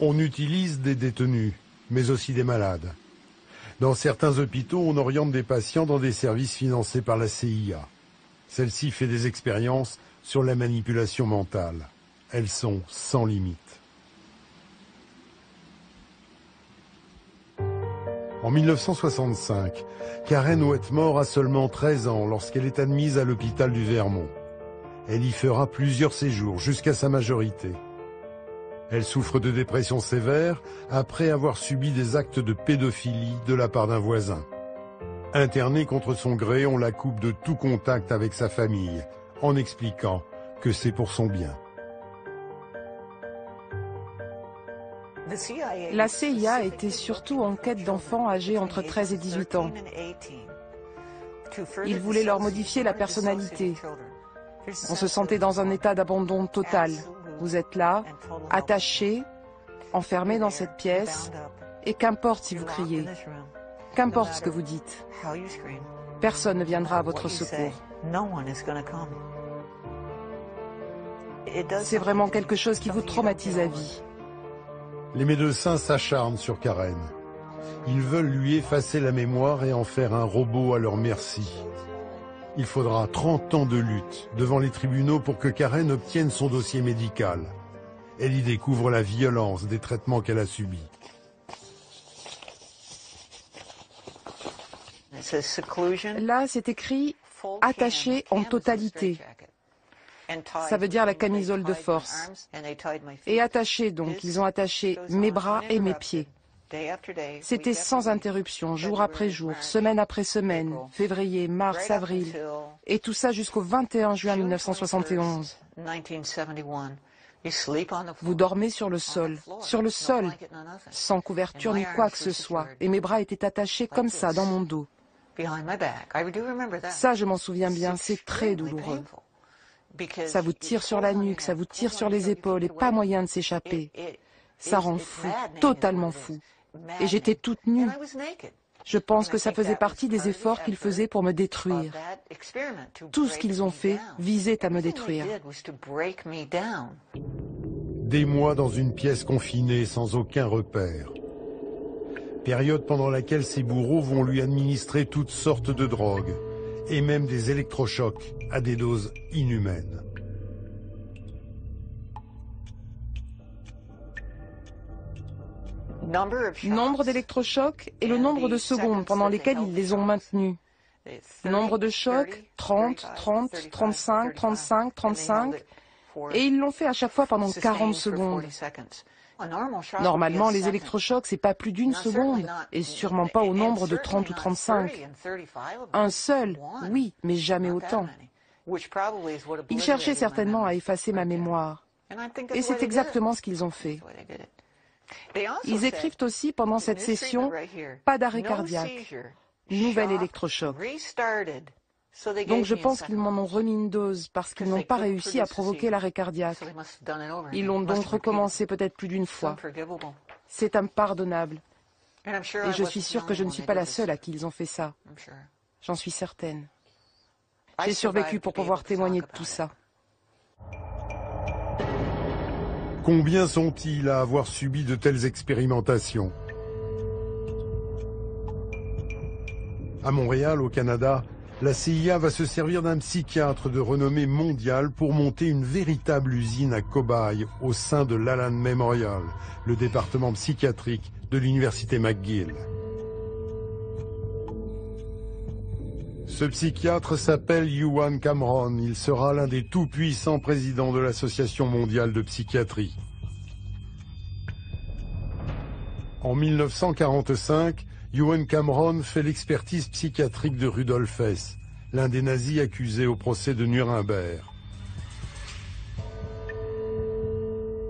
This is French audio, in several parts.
On utilise des détenus, mais aussi des malades. Dans certains hôpitaux, on oriente des patients dans des services financés par la CIA. Celle-ci fait des expériences sur la manipulation mentale. Elles sont sans limite. En 1965, Karen Wetmore a seulement 13 ans lorsqu'elle est admise à l'hôpital du Vermont. Elle y fera plusieurs séjours jusqu'à sa majorité. Elle souffre de dépression sévère après avoir subi des actes de pédophilie de la part d'un voisin. Internée contre son gré, on la coupe de tout contact avec sa famille, en expliquant que c'est pour son bien. La CIA était surtout en quête d'enfants âgés entre 13 et 18 ans. Ils voulaient leur modifier la personnalité. On se sentait dans un état d'abandon total. Vous êtes là, attaché, enfermé dans cette pièce, et qu'importe si vous criez, qu'importe ce que vous dites, personne ne viendra à votre secours. C'est vraiment quelque chose qui vous traumatise à vie. Les médecins s'acharnent sur Karen. Ils veulent lui effacer la mémoire et en faire un robot à leur merci. Il faudra 30 ans de lutte devant les tribunaux pour que Karen obtienne son dossier médical. Elle y découvre la violence des traitements qu'elle a subis. Là, c'est écrit « attaché en totalité ». Ça veut dire la camisole de force. Et attaché, donc, ils ont attaché mes bras et mes pieds. C'était sans interruption, jour après jour, semaine après semaine, février, mars, avril, et tout ça jusqu'au 21 juin 1971. Vous dormez sur le sol, sans couverture ni quoi que ce soit, et mes bras étaient attachés comme ça dans mon dos. Ça, je m'en souviens bien, c'est très douloureux. Ça vous tire sur la nuque, ça vous tire sur les épaules, et pas moyen de s'échapper. Ça rend fou, totalement fou. Et j'étais toute nue. Je pense que ça faisait partie des efforts qu'ils faisaient pour me détruire. Tout ce qu'ils ont fait visait à me détruire. Des mois dans une pièce confinée sans aucun repère. Période pendant laquelle ses bourreaux vont lui administrer toutes sortes de drogues, et même des électrochocs à des doses inhumaines. Nombre d'électrochocs et le nombre de secondes pendant lesquelles ils les ont maintenus. Nombre de chocs, 30, 30, 35, 35, 35, et ils l'ont fait à chaque fois pendant 40 secondes. Normalement, les électrochocs, c'est pas plus d'une seconde, et sûrement pas au nombre de 30 ou 35. Un seul, oui, mais jamais autant. Ils cherchaient certainement à effacer ma mémoire. Et c'est exactement ce qu'ils ont fait. Ils écrivent aussi pendant cette session, pas d'arrêt cardiaque, nouvel électrochoc. Donc je pense qu'ils m'en ont remis une dose parce qu'ils n'ont pas réussi à provoquer l'arrêt cardiaque. Ils l'ont donc recommencé peut-être plus d'une fois. C'est impardonnable. Et je suis sûre que je ne suis pas la seule à qui ils ont fait ça. J'en suis certaine. J'ai survécu pour pouvoir témoigner de tout ça. Combien sont-ils à avoir subi de telles expérimentations? À Montréal, au Canada, la CIA va se servir d'un psychiatre de renommée mondiale pour monter une véritable usine à cobayes au sein de l'Allen Memorial, le département psychiatrique de l'université McGill. Ce psychiatre s'appelle Ewan Cameron. Il sera l'un des tout-puissants présidents de l'Association mondiale de psychiatrie. En 1945, Ewan Cameron fait l'expertise psychiatrique de Rudolf Hess, l'un des nazis accusés au procès de Nuremberg.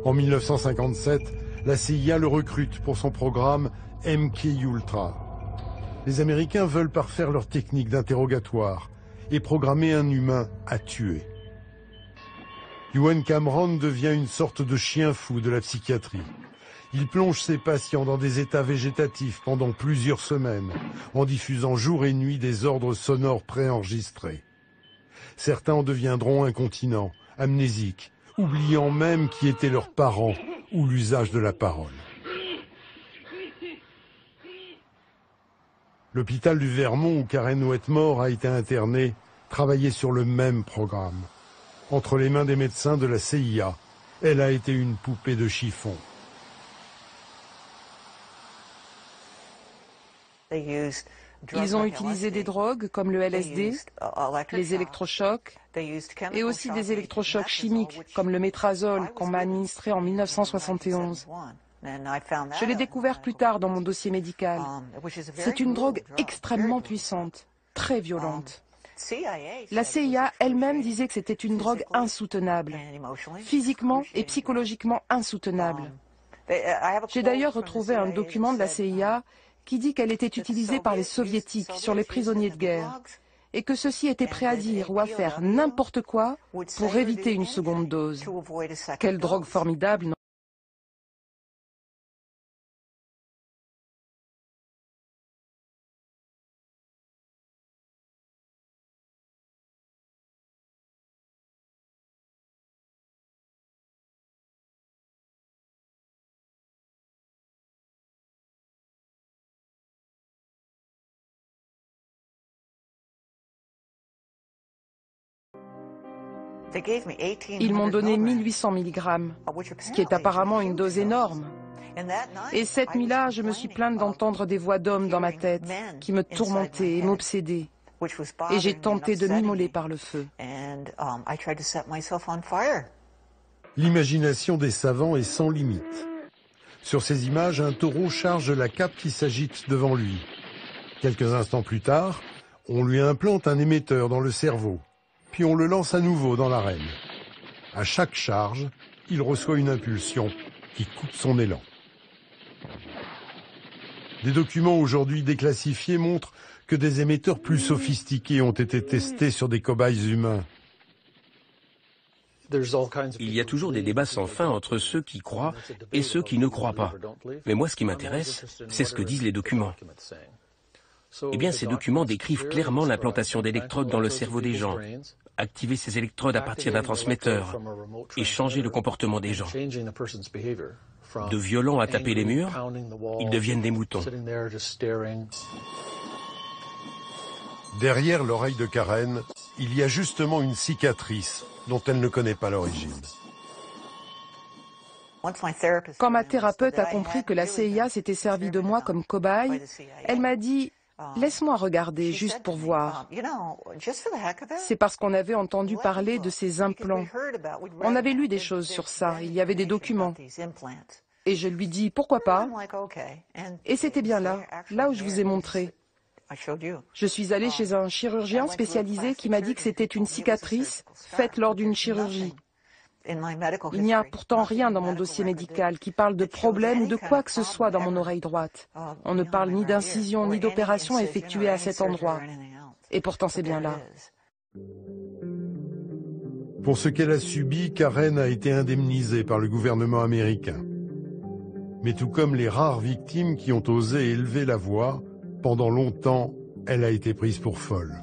En 1957, la CIA le recrute pour son programme MK-Ultra. Les Américains veulent parfaire leur technique d'interrogatoire et programmer un humain à tuer. Ewan Cameron devient une sorte de chien fou de la psychiatrie. Il plonge ses patients dans des états végétatifs pendant plusieurs semaines, en diffusant jour et nuit des ordres sonores préenregistrés. Certains en deviendront incontinents, amnésiques, oubliant même qui étaient leurs parents ou l'usage de la parole. L'hôpital du Vermont où Karen Wetmore a été internée travaillait sur le même programme. Entre les mains des médecins de la CIA, elle a été une poupée de chiffon. Ils ont utilisé des drogues comme le LSD, les électrochocs et aussi des électrochocs chimiques comme le métrazole qu'on m'a administré en 1971. Je l'ai découvert plus tard dans mon dossier médical. C'est une drogue extrêmement puissante, très violente. La CIA elle-même disait que c'était une drogue insoutenable, physiquement et psychologiquement insoutenable. J'ai d'ailleurs retrouvé un document de la CIA qui dit qu'elle était utilisée par les soviétiques sur les prisonniers de guerre et que ceux-ci étaient prêts à dire ou à faire n'importe quoi pour éviter une seconde dose. Quelle drogue formidable! Ils m'ont donné 1800 mg, ce qui est apparemment une dose énorme. Et cette nuit-là, je me suis plainte d'entendre des voix d'hommes dans ma tête qui me tourmentaient et m'obsédaient. Et j'ai tenté de m'immoler par le feu. L'imagination des savants est sans limite. Sur ces images, un taureau charge la cape qui s'agite devant lui. Quelques instants plus tard, on lui implante un émetteur dans le cerveau. Puis on le lance à nouveau dans l'arène. À chaque charge, il reçoit une impulsion qui coupe son élan. Des documents aujourd'hui déclassifiés montrent que des émetteurs plus sophistiqués ont été testés sur des cobayes humains. Il y a toujours des débats sans fin entre ceux qui croient et ceux qui ne croient pas. Mais moi, ce qui m'intéresse, c'est ce que disent les documents. Eh bien, ces documents décrivent clairement l'implantation d'électrodes dans le cerveau des gens, activer ces électrodes à partir d'un transmetteur et changer le comportement des gens. De violents à taper les murs, ils deviennent des moutons. Derrière l'oreille de Karen, il y a justement une cicatrice dont elle ne connaît pas l'origine. Quand ma thérapeute a compris que la CIA s'était servie de moi comme cobaye, elle m'a dit « Laisse-moi regarder, juste pour voir. » C'est parce qu'on avait entendu parler de ces implants. On avait lu des choses sur ça, il y avait des documents. Et je lui dis « Pourquoi pas ?» Et c'était bien là où je vous ai montré. Je suis allée chez un chirurgien spécialisé qui m'a dit que c'était une cicatrice faite lors d'une chirurgie. Il n'y a pourtant rien dans mon dossier médical qui parle de problème ou de quoi que ce soit dans mon oreille droite. On ne parle ni d'incision ni d'opération effectuée à cet endroit. Et pourtant c'est bien là. Pour ce qu'elle a subi, Karen a été indemnisée par le gouvernement américain. Mais tout comme les rares victimes qui ont osé élever la voix, pendant longtemps, elle a été prise pour folle.